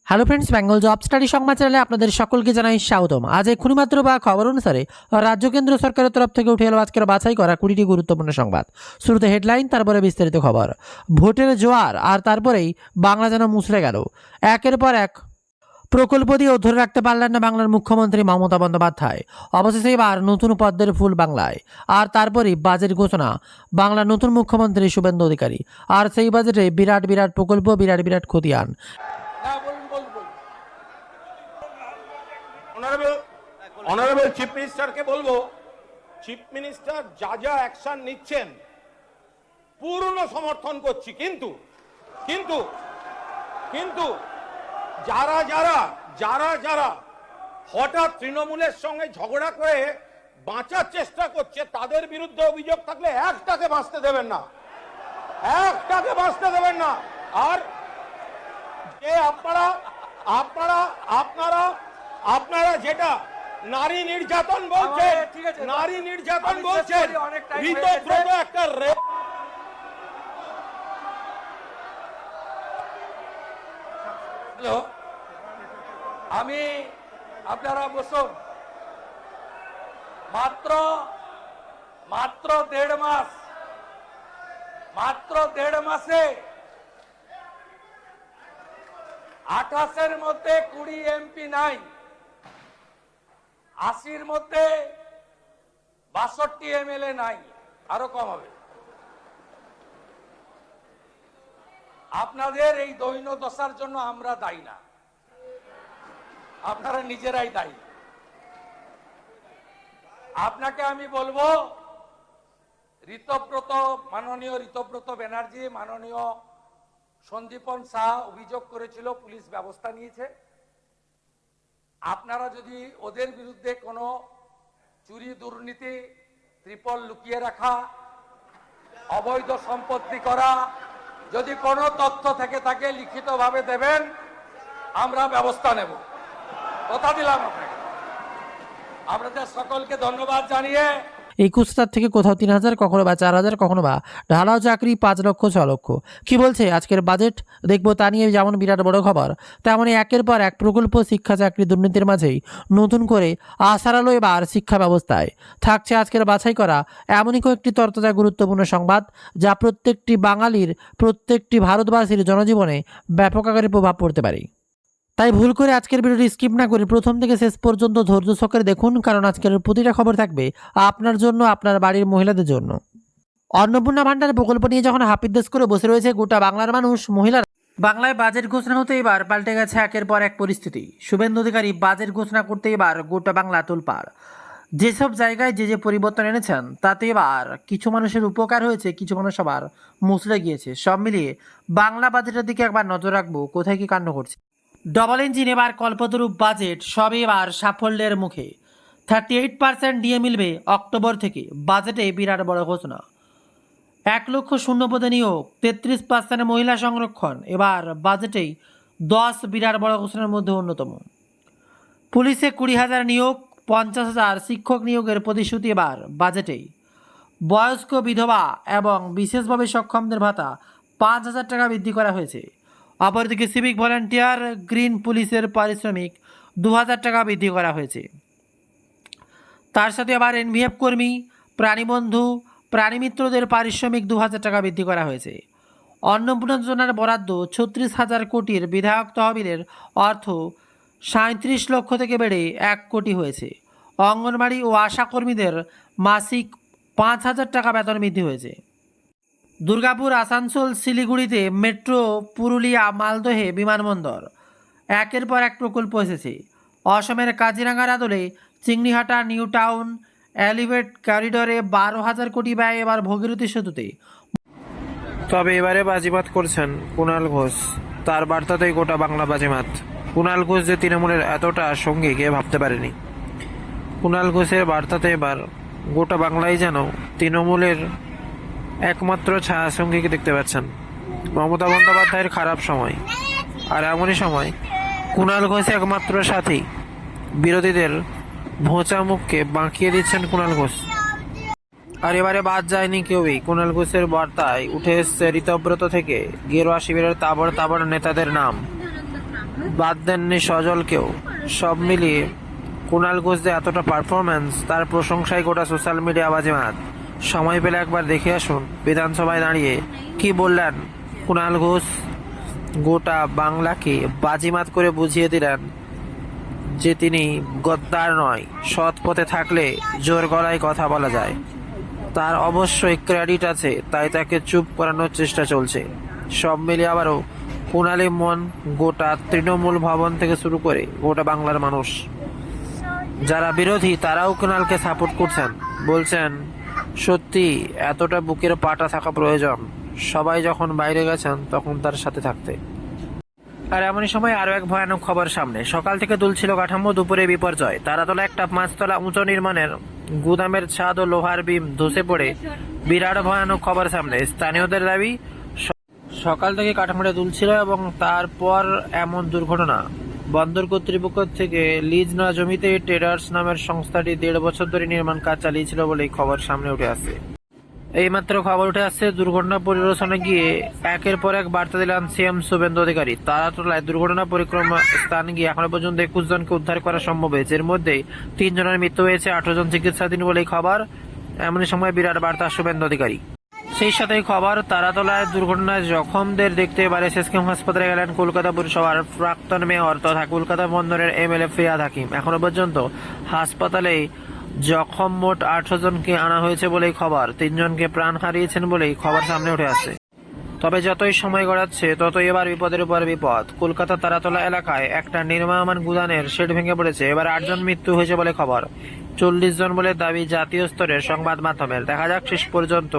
Hello friends, Bengal job study সংবাদ চ্যানেলে আপনাদের সকলকে জানাই স্বাগতম। আজ এক্ষুনি মাত্র বা খবর অনুসারে রাজ্য কেন্দ্র সরকারের তরফ থেকে উঠে এলো আজকের বাছাই করা 20টি গুরুত্বপূর্ণ সংবাদ। শুরুতে হেডলাইন, তারপরে বিস্তারিত খবর। ভোটের জোয়ার আর তারপরেই বাংলা যেন মুছড়ে গেল। একের পর এক প্রকল্প দিয়ে ধরে রাখতে পারলেন না বাংলার মুখ্যমন্ত্রী মমতা বন্দ্যোপাধ্যায়। অবশেষে এবার নতুন পদ্মের ফুল বাংলায়। আর তারপরই বাজেট ঘোষণা বাংলার নতুন মুখ্যমন্ত্রী শুভেন্দু অধিকারী। আর সেই বাজেটে বিরাট বিরাট প্রকল্প, বিরাট বিরাট খতিয়ান। অনারেবল চিফ মিনিস্টারকে বলবো, চিফ মিনিস্টার যা যা অ্যাকশন নিচ্ছেন পূর্ণ সমর্থন করছি, কিন্তু কিন্তু কিন্তু যারা যারা যারা যারা হঠাৎ তৃণমূলের সঙ্গে ঝগড়া করে বাঁচার চেষ্টা করছে তাদের বিরুদ্ধে অভিযোগ থাকলে একটাকে বাঁচতে দেবেন না, একটাকে বাঁচতে দেবেন না। আর যে আপনারা আপনারা আপনারা আপনারা যেটা নারী নির্যাতন বলছেন, নারী নির্যাতন বলছেন, ঋতব্রত একটা আমি আপনারা বসুন। মাত্র দেড় মাসে 28-এর মধ্যে 20 এমপি নাই, 80-র মধ্যে 62 এমএলএ নাই, আরো কম হবে। আপনাদের এই দৈন্য দশার জন্য আমরা দায়ী না, আপনারা নিজেরাই দায়ী। আপনাকে আমি বলবো, মাননীয় ঋতব্রত ব্যানার্জি, মাননীয় সন্দীপন শাহ অভিযোগ করেছিল, পুলিশ ব্যবস্থা নিয়েছে। আপনারা যদি ওদের বিরুদ্ধে কোনো চুরি, দুর্নীতি, ত্রিপল লুকিয়ে রাখা, অবৈধ সম্পত্তি করা, যদি কোনো তথ্য থেকে থাকে লিখিতভাবে দেবেন, আমরা ব্যবস্থা নেব, কথা দিলাম আপনাকে। আপনাদের সকলকে ধন্যবাদ জানিয়ে 21,000 থেকে কোথাও 3,000, কখনো বা 4,000, কখনো বা ঢালাও চাকরি 5 লক্ষ 6 লক্ষ। কি বলছে আজকের বাজেট দেখবো, তা নিয়ে যেমন বিরাট বড় খবর, তেমনই একের পর এক প্রকল্প, শিক্ষা, চাকরি, দুর্নীতির মাঝেই নতুন করে আশার আলো এবার শিক্ষা ব্যবস্থায়। থাকছে আজকের বাছাই করা এমনই কয়েকটি তরতাজা গুরুত্বপূর্ণ সংবাদ, যা প্রত্যেকটি বাঙালির, প্রত্যেকটি ভারতবাসীর জনজীবনে ব্যাপক আকারে প্রভাব পড়তে পারে। তাই ভুল করে আজকের ভিডিওটি স্কিপ না করে প্রথম থেকে শেষ পর্যন্ত ধৈর্য সহকারে দেখুন, কারণ আজকের প্রতিটা খবর থাকবে আপনার জন্য, আপনার বাড়ির মহিলাদের জন্য। অন্নপূর্ণা ভান্ডার প্রকল্প নিয়ে যখন হাপিত্দেশ করে বসে রয়েছে গোটা বাংলার মানুষ, মহিলারা, বাংলায় বাজেট ঘোষণা হতে এবার পাল্টে গেছে একের পর এক পরিস্থিতি। শুভেন্দু অধিকারী বাজেট ঘোষণা করতে এবার গোটা বাংলা তোলপাড়। যেসব জায়গায় যে যে পরিবর্তন এনেছেন তাতে এবার কিছু মানুষের উপকার হয়েছে, কিছু মানুষ আবার মুচড়ে গিয়েছে। সব মিলিয়ে বাংলা বাজেটের দিকে একবার নজর রাখবো, কোথায় কি কাণ্ড ঘটছে। ডবল ইঞ্জিন এবার কল্পতরু বাজেট, সব এবার সাফল্যের মুখে। 38% ডিএ মিলবে অক্টোবর থেকে। বাজেটে বিরাট বড় ঘোষণা, 1 লক্ষ শূন্য পদে নিয়োগ, 33% মহিলা সংরক্ষণ এবার বাজেটেই 10 বিরাট বড় ঘোষণার মধ্যে অন্যতম। পুলিশে 20,000 নিয়োগ, 50,000 শিক্ষক নিয়োগের প্রতিশ্রুতি এবার বাজেটেই। বয়স্ক, বিধবা এবং বিশেষভাবে সক্ষমদের ভাতা 5,000 টাকা বৃদ্ধি করা হয়েছে। অপরদিকে সিভিক ভলান্টিয়ার, গ্রিন পুলিশের পারিশ্রমিক 2,000 টাকা বৃদ্ধি করা হয়েছে। তার সাথে আবার এনভিএফ কর্মী, প্রাণীবন্ধু, প্রাণীমিত্রদের পারিশ্রমিক 2,000 টাকা বৃদ্ধি করা হয়েছে। অন্নপূর্ণা যোজনার বরাদ্দ 36,000 কোটির বিধায়ক তহবিলের অর্থ 37 লক্ষ থেকে বেড়ে 1 কোটি হয়েছে। অঙ্গনবাড়ি ও আশা কর্মীদের মাসিক 5,000 টাকা বেতন বৃদ্ধি হয়েছে। দুর্গাপুর, আসানসোল, শিলিগুড়িতে মেট্রো, পুরুলিয়া, মালদহে বিমানবন্দর, একের পর এক প্রকল্প এসেছে। অসমের কাজিরাঙ্গার আদলে চিংড়িহাটা নিউ টাউন এলিভেট করিডোরে 12,000 কোটি ব্যয় এবার ভগীরথী সেতুতে। তবে এবারে বাজিমাত করছেন কুণাল ঘোষ, তার বার্তাতেই গোটা বাংলা বাজিমাত। কুণাল ঘোষ যে তৃণমূলের এতটা সঙ্গী কে ভাবতে পারেনি। কুণাল ঘোষের বার্তাতে এবার গোটা বাংলাই যেন তৃণমূলের একমাত্র ছায়া সঙ্গীকে দেখতে পাচ্ছেন। মমতা বন্দ্যোপাধ্যায়ের খারাপ সময়, আর এমনই সময় কুণাল ঘোষ একমাত্র সাথী। বিরোধীদের ভোঁচা মুখকে বাঁকিয়ে দিচ্ছেন কুণাল ঘোষ। আর এবারে বাদ যায়নি কেউই। কুণাল ঘোষের বার্তায় উঠে এসছে ঋতব্রত থেকে গেরুয়া শিবিরের তাবড় তাবড় নেতাদের নাম। বাদ দেননি সজলকেও। সব মিলিয়ে কুণাল ঘোষ যে এতটা পারফরম্যান্স, তার প্রশংসায় গোটা সোশ্যাল মিডিয়া বাজিমাত। সময় পেলে একবার দেখে আসুন বিধানসভায় দাঁড়িয়ে কি বললেন কুণাল ঘোষ। গোটা বাংলাকে বাজিমাত করে বুঝিয়ে দিলেন যে তিনি গদ্দার নয়, সৎ পথে থাকলে জোর গলায় কথা বলা যায়। তার অবশ্যই ক্রেডিট আছে, তাই তাকে চুপ করানোর চেষ্টা চলছে। সব মিলিয়ে আবারও কুণালী মন গোটা তৃণমূল ভবন থেকে শুরু করে গোটা বাংলার মানুষ যারা বিরোধী তারাও কুণালকে সাপোর্ট করছেন, বলছেন সত্যি এতটা বুকের পাটা থাকা প্রয়োজন, সবাই যখন বাইরে গেছেন তখন তার সাথে থাকতে। আর এমনই সময় আরো এক ভয়ানক খবর সামনে। সকাল থেকে দুলছিল কাঠামো, দুপুরে বিপর্যয়। তারাতলা একটা 5 তলা উঁচু নির্মাণের গুদামের ছাদ ও লোহার বিম ধসে পড়ে বিরাট ভয়ানক খবর সামনে। স্থানীয়দের দাবি সকাল থেকে কাঠামোটা দুলছিল এবং তারপর এমন দুর্ঘটনা। বন্দর কর্তৃপক্ষ থেকে লিজ নেওয়া জমিতে ট্রেডার্স নামের সংস্থাটি 1.5 বছর ধরে নির্মাণ কাজ চালিয়েছিল বলেই খবর সামনে উঠে আসছে। এইমাত্র খবর উঠে আসছে দুর্ঘটনা পরিদর্শনে গিয়ে একের পর এক বার্তা দিলেন সিএম শুভেন্দু অধিকারী। তারাতলায় দুর্ঘটনা পরিক্রমা স্থান গিয়ে এখনো পর্যন্ত 21 জনকে উদ্ধার করা সম্ভব হয়েছে। এর মধ্যে 3 জনের মৃত্যু হয়েছে, 18 জন চিকিৎসাধীন বলেই খবর। এমনই সময় বিরাট বার্তা শুভেন্দু অধিকারী। সেই সাথেই খবর, তারাতলায় দুর্ঘটনায় জখমদের দেখতে এবারে এসএসকেএম হাসপাতালে গেলেন কলকাতা পুরসভার প্রাক্তন মেয়র তথা কলকাতা বন্দরের এমএলএ ফিরহাদ হাকিম। এখনো পর্যন্ত হাসপাতালে জখম মোট 18 জনকে আনা হয়েছে বলেই খবর। 3 জনকে প্রাণ হারিয়েছেন বলেই খবর সামনে উঠে আসছে। তবে যতই সময় গড়াচ্ছে ততই এবার বিপদের উপর বিপদ। কলকাতা তারাতলা এলাকায় একটা নির্মাণ গুদানের শেড ভেঙে পড়েছে। এবার 8 জন মৃত্যু হয়েছে বলে খবর, 40 জন বলে দাবি জাতীয় স্তরের সংবাদ মাধ্যমের। দেখা যাক শেষ পর্যন্ত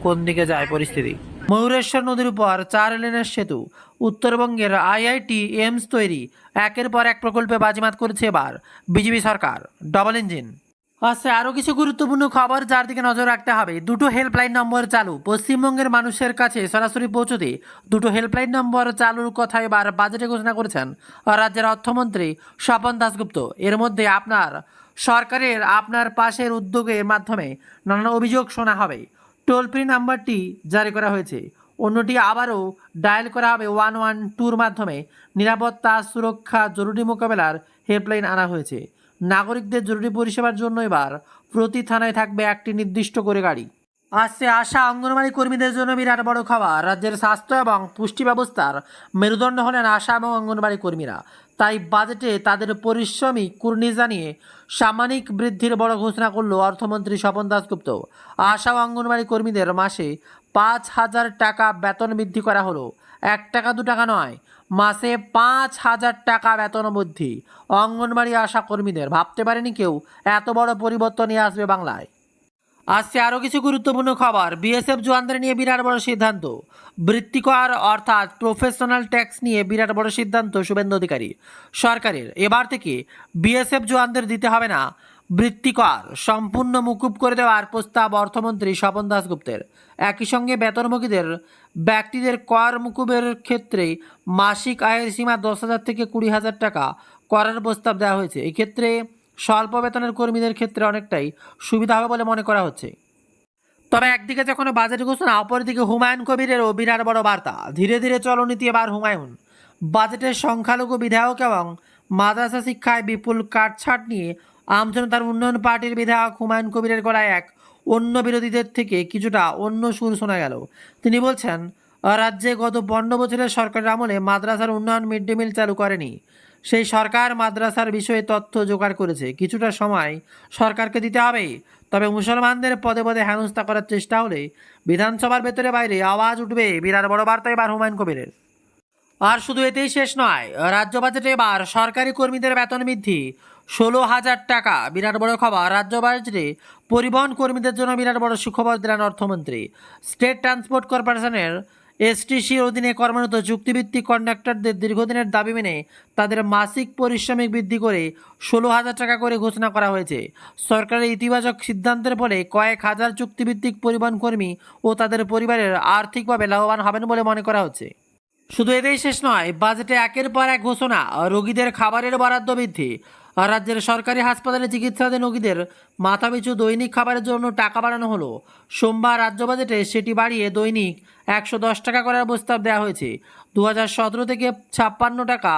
কোন দিকে যায় পরিস্থিতি। ময়ূরেশ্বর নদীর উপর 4 লেনের সেতু, উত্তরবঙ্গের আইআইটি এইমস তৈরি, একের পর এক প্রকল্পে বাজিমাত করেছে এবার বিজেপি সরকার। Double engine. আচ্ছা, আরও কিছু গুরুত্বপূর্ণ খবর যার দিকে নজর রাখতে হবে। 2টো হেল্পলাইন নম্বর চালু, পশ্চিমবঙ্গের মানুষের কাছে সরাসরি পৌঁছতে 2টো হেল্পলাইন নম্বর চালুর কথা এবার বাজেটে ঘোষণা করেছেন রাজ্যের অর্থমন্ত্রী স্বপন দাশগুপ্ত। এর মধ্যে সরকারের আপনার পাশের উদ্যোগের মাধ্যমে নানান অভিযোগ শোনা হবে। টোল ফ্রি নাম্বারটি জারি করা হয়েছে, অন্যটি আবারও ডায়াল করা হবে 112-র মাধ্যমে। নিরাপত্তা, সুরক্ষা, জরুরি মোকাবেলার হেল্পলাইন আনা হয়েছে। নাগরিকদের জরুরি পরিষেবার জন্য এবার প্রতি থানায় থাকবে একটি নির্দিষ্ট করে গাড়ি। আসছে আশা অঙ্গনওয়াড়ি কর্মীদের জন্য বিরাট বড় খবর। রাজ্যের স্বাস্থ্য এবং পুষ্টি ব্যবস্থার মেরুদণ্ড হলেন আশা এবং অঙ্গনওয়াড়ি কর্মীরা। তাই বাজেটে তাদের পরিশ্রমী কুর্নি জানিয়ে সাময়িক বৃদ্ধির বড় ঘোষণা করল অর্থমন্ত্রী স্বপন দাশগুপ্ত। আশা ও অঙ্গনওয়াড়ি কর্মীদের মাসে 5,000 টাকা বেতন বৃদ্ধি করা হলো। 1 টাকা 2 টাকা নয়, মাসে 5,000 টাকা বেতন বৃদ্ধি অঙ্গনওয়াড়ি আশা কর্মীদের। ভাবতে পারেনি কেউ এত বড় পরিবর্তন নিয়ে আসবে বাংলায়। আসছে আরও কিছু গুরুত্বপূর্ণ খবর। বিএসএফ জওয়ানদের নিয়ে বিরাট বড় সিদ্ধান্ত। বৃত্তিকর অর্থাৎ প্রফেশনাল ট্যাক্স নিয়ে বিরাট বড় সিদ্ধান্ত শুভেন্দু অধিকারী সরকারের। এবার থেকে বিএসএফ জওয়ানদের দিতে হবে না বৃত্তিকর, সম্পূর্ণ মুকুব করে দেওয়ার প্রস্তাব অর্থমন্ত্রী স্বপন দাশগুপ্তের। একই সঙ্গে বেতনভোগীদের ব্যক্তিদের কর মুকুবের ক্ষেত্রে মাসিক আয়ের সীমা 10,000 থেকে 20,000 টাকা করার প্রস্তাব দেওয়া হয়েছে। এক্ষেত্রে স্বল্প বেতনের কর্মীদের ক্ষেত্রে অনেকটাই সুবিধা হবে বলে মনে করা হচ্ছে। তবে একদিকে যখন বাজেট ঘোষণা, অপরদিকে হুমায়ুন কবিরেরও বিরাট বড় বার্তা। ধীরে ধীরে চলনীতি এবার হুমায়ুন। বাজেটের সংখ্যালঘু বিধায়ক এবং মাদ্রাসা শিক্ষায় বিপুল কাটছাট নিয়ে আমজনতার উন্নয়ন পার্টির বিধায়ক হুমায়ুন কবিরের গলায় এক অন্য বিরোধীদের থেকে কিছুটা অন্য সুর শোনা গেল। তিনি বলছেন, রাজ্যে গত 15 বছরের সরকারের আমলে মাদ্রাসার উন্নয়ন মিড ডে মিল চালু করেনি। সেই সরকার মাদ্রাসার বিষয়ে তথ্য জোগাড় করেছে, কিছুটা সময় সরকারকে দিতে হবে। তবে মুসলমানদের পদে পদে হেনস্থা করার চেষ্টা হলে বিধানসভার ভেতরে বাইরে আওয়াজ উঠবে। বিরাট বড় বার্তা এবার হুমায়ুন কবিরের। আর শুধু এতেই শেষ নয়, রাজ্য বাজেটে এবার সরকারি কর্মীদের বেতন বৃদ্ধি 16,000 টাকা। বিরাট বড় খবর। রাজ্য বাজেটে পরিবহন কর্মীদের জন্য বিরাট বড় সুখবর দিলেন অর্থমন্ত্রী। স্টেট ট্রান্সপোর্ট কর্পোরেশনের এসটিসির অধীনে কর্মরত চুক্তিভিত্তিক কন্ডাক্টরদের দীর্ঘদিনের দাবি মেনে তাদের মাসিক পারিশ্রমিক বৃদ্ধি করে 16,000 টাকা করে ঘোষণা করা হয়েছে। সরকারের ইতিবাচক সিদ্ধান্তের ফলে কয়েক হাজার চুক্তিভিত্তিক পরিবহন কর্মী ও তাদের পরিবারের আর্থিকভাবে লাভবান হবেন বলে মনে করা হচ্ছে। শুধু এতেই শেষ নয়, বাজেটে একের পর এক ঘোষণা। রোগীদের খাবারের বরাদ্দ বৃদ্ধি। রাজ্যের সরকারি হাসপাতালে চিকিৎসাধীন রোগীদের মাথাপিছু দৈনিক খাবারের জন্য টাকা বাড়ানো হলো। সোমবার রাজ্য বাজেটে সেটি বাড়িয়ে দৈনিক 110 টাকা করার প্রস্তাব দেওয়া হয়েছে। 2017 থেকে 56 টাকা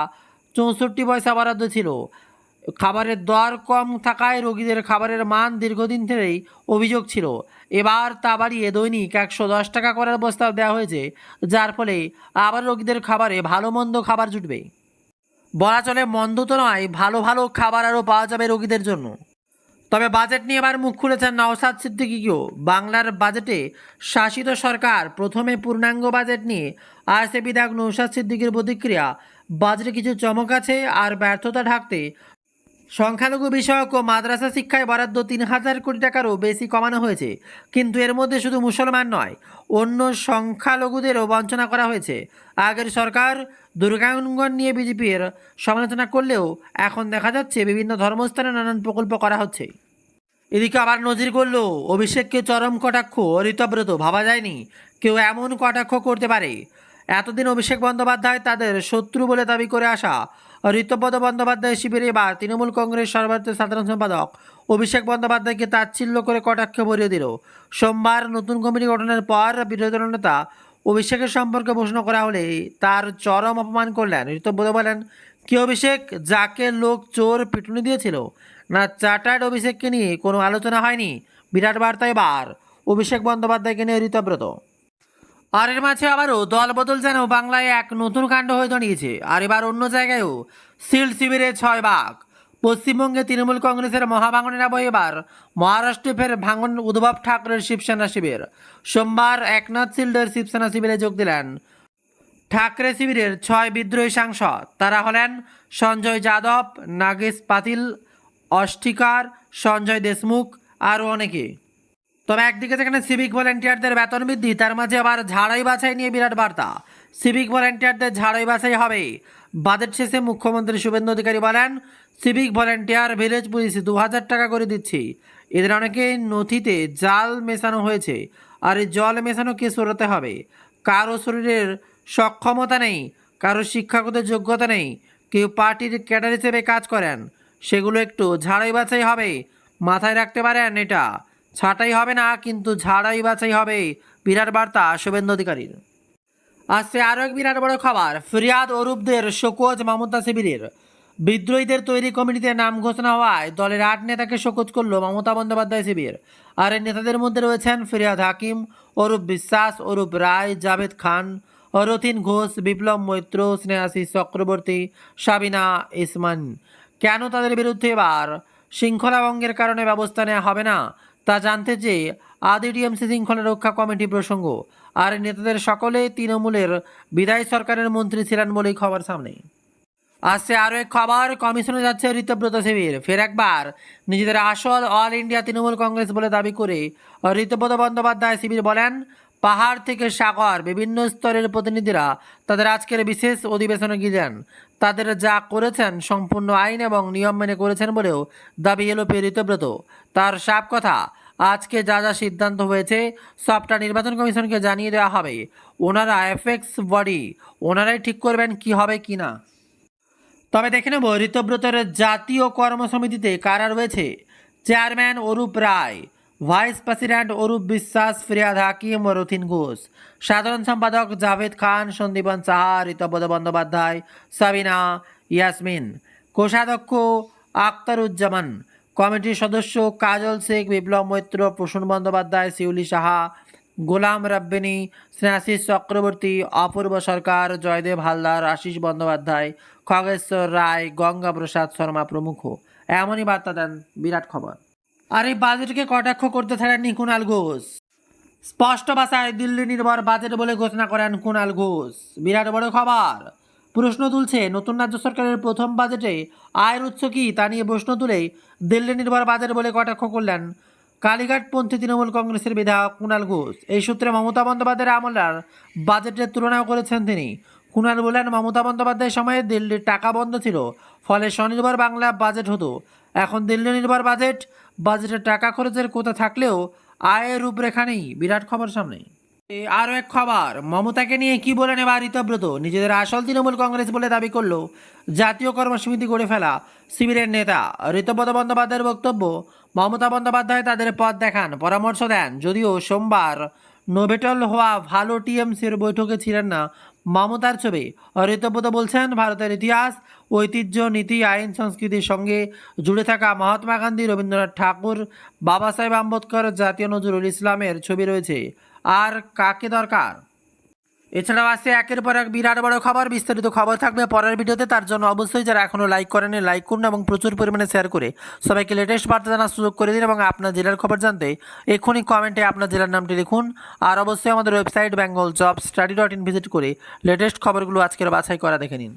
64 পয়সা বরাদ্দ ছিল। খাবারের দর কম থাকায় রোগীদের খাবারের মান দীর্ঘদিন ধরেই অভিযোগ ছিল। এবার তা বাড়িয়ে দৈনিক 110 টাকা করার প্রস্তাব দেওয়া হয়েছে, যার ফলে আবার রোগীদের খাবারে ভালো মন্দ খাবার জুটবে। বলা চলে মন্দ তো নয়, ভালো ভালো খাবার আরও পাওয়া যাবে রোগীদের জন্য। তবে বাজেট নিয়ে এবার মুখ খুলেছেন নওশাদ সিদ্দিকীও। বাংলার বাজেটে শাসিত সরকার প্রথমে পূর্ণাঙ্গ বাজেট নিয়ে আসে বিধায়ক নওশাদ সিদ্দিকীর প্রতিক্রিয়া, বাজেটে কিছু চমক আছে আর ব্যর্থতা ঢাকতে সংখ্যালঘু বিষয়ক ও মাদ্রাসা শিক্ষায় বরাদ্দ 3,000 কোটি টাকারও বেশি কমানো হয়েছে। কিন্তু এর মধ্যে শুধু মুসলমান নয়, অন্য সংখ্যালঘুদেরও বঞ্চনা করা হয়েছে। আগের সরকার দুর্গাঙ্গন নিয়ে বিজেপির সমালোচনা করলেও এখন দেখা যাচ্ছে বিভিন্ন ধর্মস্থানে নানান প্রকল্প করা হচ্ছে। এদিকে আবার নজির করল অভিষেককে চরম কটাক্ষ ঋতব্রত। ভাবা যায়নি কেউ এমন কটাক্ষ করতে পারে। এতদিন অভিষেক বন্দ্যোপাধ্যায় তাদের শত্রু বলে দাবি করে আসা ঋতব্রত বন্দ্যোপাধ্যায় শিবিরে এবার তৃণমূল কংগ্রেস সর্বভারতীয় সাধারণ সম্পাদক অভিষেক বন্দ্যোপাধ্যায়কে তাচ্ছিল্য করে কটাক্ষ ভরিয়ে দিল। সোমবার নতুন কমিটি গঠনের পর বিরোধী দল নেতা অভিষেকের সম্পর্কে প্রশ্ন করা হলে তার চরম অপমান করলেন ঋতব্রত। বলেন, কি অভিষেক, যাকে লোক চোর পিটুনি দিয়েছিল না চার্টার্ড অভিষেককে নিয়ে কোনো আলোচনা হয়নি? বিরাট বার্তা এবার অভিষেক বন্দ্যোপাধ্যায়কে নিয়ে ঋতব্রত। আর এর মাঝে আবারও দল বদল যেন বাংলায় এক নতুন কাণ্ড হয়ে দাঁড়িয়েছে। আর এবার অন্য জায়গায়ও সিল শিবিরে 6 ভাগ। পশ্চিমবঙ্গে তৃণমূল কংগ্রেসের মহাভাঙনের আবহে এবার মহারাষ্ট্রে ফের ভাঙন উদ্ধব ঠাকরের শিবসেনা শিবির। সোমবার একনাথ শিল্ডের শিবসেনা শিবিরে যোগ দিলেন ঠাকরে শিবিরের 6 বিদ্রোহী সাংসদ। তারা হলেন সঞ্জয় যাদব, নাগেশ পাতিল, অষ্টিকার, সঞ্জয় দেশমুখ আরও অনেকে। তবে একদিকে যেখানে সিভিক ভলেন্টিয়ারদের বেতন বৃদ্ধি, তার মাঝে আবার ঝাড়াই বাছাই নিয়ে বিরাট বার্তা। সিভিক ভলেন্টিয়ারদের ঝাড়াই বাছাই হবে। বাজেট শেষে মুখ্যমন্ত্রী শুভেন্দু অধিকারী বলেন, সিভিক ভলেন্টিয়ার ভিলেজ পুলিশ 2,000 টাকা করে দিচ্ছি। এদের অনেকে নথিতে জাল মেশানো হয়েছে, আর এই জল মেশানোকে সরাতে হবে। কারো শরীরের সক্ষমতা নেই, কারো শিক্ষাগত যোগ্যতা নেই, কেউ পার্টির ক্যাডার হিসেবে কাজ করেন, সেগুলো একটু ঝাড়াই বাছাই হবে। মাথায় রাখতে পারেন, এটা ছাঁটাই হবে না, কিন্তু ঝাড়াই বাছাই হবে। বিরাট বার্তা শুভেন্দু অধিকারীর। আসছে আরও এক বিরাট বড় খবর, ফিরিয়াদ অরূপদের শোকজ মমতা শিবিরের। বিদ্রোহীদের তৈরি কমিটিতে নাম ঘোষণা হওয়ায় দলের 8 নেতাকে শোকজ করল মমতা বন্দ্যোপাধ্যায় শিবির। আর এই নেতাদের মধ্যে রয়েছেন ফিরিয়াদ হাকিম, অরূপ বিশ্বাস, অরূপ রায়, জাভেদ খান, রথিন ঘোষ, বিপ্লব মৈত্র, স্নেহাশিস চক্রবর্তী, সাবিনা ইসমান। কেন তাদের বিরুদ্ধে এবার শৃঙ্খলা ভঙ্গের কারণে ব্যবস্থা নেওয়া হবে না তা জানতে চেয়ে আদি টিএমসি শৃঙ্খলা রক্ষা কমিটি প্রসঙ্গ। আর নেতাদের সকলে তৃণমূলের বিদায়ী সরকারের মন্ত্রী ছিলেন বলেই খবর সামনে আসছে। আরও এক খবর, কমিশনে যাচ্ছে ঋতব্রত শিবির। ফের একবার নিজেদের আসল অল ইন্ডিয়া তৃণমূল কংগ্রেস বলে দাবি করে ঋতব্রত বন্দ্যোপাধ্যায় শিবির বলেন, পাহাড় থেকে সাগর বিভিন্ন স্তরের প্রতিনিধিরা তাদের আজকের বিশেষ অধিবেশনে গিয়েছেন। তাদের যা করেছেন সম্পূর্ণ আইন এবং নিয়ম মেনে করেছেন বলেও দাবি এলোপি ঋতব্রত। তার সাফ কথা, আজকে যা যা সিদ্ধান্ত হয়েছে সবটা নির্বাচন কমিশনকে জানিয়ে দেওয়া হবে। ওনারা এফেক্স বডি, ওনারাই ঠিক করবেন কি হবে কি না। তবে দেখে নেব ঋতব্রতের জাতীয় কর্মসমিতিতে কারা রয়েছে। চেয়ারম্যান অরূপ রায়, ভাইস প্রেসিডেন্ট অরূপ বিশ্বাস, ফিরিয়াদ হাকিম ও রথিন ঘোষ, সাধারণ সম্পাদক জাভেদ খান, সন্দীপন সাহা, ঋতব্রত বন্দ্যোপাধ্যায়, সাবিনা ইয়াসমিন, কোষাধ্যক্ষ আখতারুজ্জামান, কমিটির সদস্য কাজল শেখ, বিপ্লব মৈত্র, প্রসূন বন্দ্যোপাধ্যায়, শিউলি সাহা, গোলাম রাব্বানি, স্নেহাশিস চক্রবর্তী, অপূর্ব সরকার, জয়দেব হালদার, আশিস বন্দ্যোপাধ্যায়, খগেশ্বর রায়, গঙ্গা প্রসাদ শর্মা প্রমুখ। এমনই বার্তা দেন বিরাট খবর। আর এই বাজেটকে কটাক্ষ করতে ছাড়েননি কুণাল ঘোষ। স্পষ্ট ভাষায় দিল্লি নির্ভর বাজেট বলে ঘোষণা করেন কুণাল ঘোষ। বিরাট বড় খবর। প্রশ্ন তুলছে নতুন রাজ্য সরকারের প্রথম বাজেটে আয়ের উৎস কী তা নিয়ে প্রশ্ন তুলেই দিল্লি নির্ভর বাজেট বলে কটাক্ষ করলেন কালীঘাটপন্থী তৃণমূল কংগ্রেসের বিধায়ক কুণাল ঘোষ। এই সূত্রে মমতা বন্দ্যোপাধ্যায়ের আমলার বাজেটের তুলনাও করেছেন তিনি। কুণাল বলেন, মমতা বন্দ্যোপাধ্যায়ের সময়ে দিল্লির টাকা বন্ধ ছিল, ফলে স্বনির্ভর বাংলা বাজেট হতো। এখন দিল্লি নির্ভর বাজেটের টাকা খরচের কোথা থাকলেও আয়ের রূপরেখা নেই। বিরাট খবর সামনে। আরও এক খবর, মমতাকে নিয়ে কি বলেন এবার ঋতব্রত। নিজেদের আসল তৃণমূল কংগ্রেস বলে দাবি করল জাতীয় কর্মসমিতি গড়ে ফেলা শিবিরের নেতা ঋতব্রত বন্দ্যোপাধ্যায়ের বক্তব্য, মমতা বন্দ্যোপাধ্যায় তাদের পথ দেখান, পরামর্শ দেন। যদিও সোমবার নোভেটল হওয়া ভালো টিএমসির বৈঠকে ছিলেন না মমতার ছবি। ঋতব্রত বলছেন, ভারতের ইতিহাস ঐতিহ্য, নীতি, আইন, সংস্কৃতির সঙ্গে জুড়ে থাকা মহাত্মা গান্ধী, রবীন্দ্রনাথ ঠাকুর, বাবা সাহেব আম্বেদকর, জাতীয় নজরুল ইসলামের ছবি রয়েছে। আর কাকে দরকার? এছাড়াও আছে একের পর এক বিরাট বড় খবর। বিস্তারিত খবর থাকবে পরের ভিডিওতে। তার জন্য অবশ্যই যারা এখনও লাইক করেনি লাইক করুন এবং প্রচুর পরিমাণে শেয়ার করে সবাইকে লেটেস্ট বার্তা জানার সুযোগ করে দিন। এবং আপনার জেলার খবর জানতে এক্ষুনি কমেন্টে আপনার জেলার নামটি লিখুন। আর অবশ্যই আমাদের ওয়েবসাইট bengaljobstudy.in ভিজিট করে লেটেস্ট খবরগুলো আজকের বাছাই করা দেখে নিন।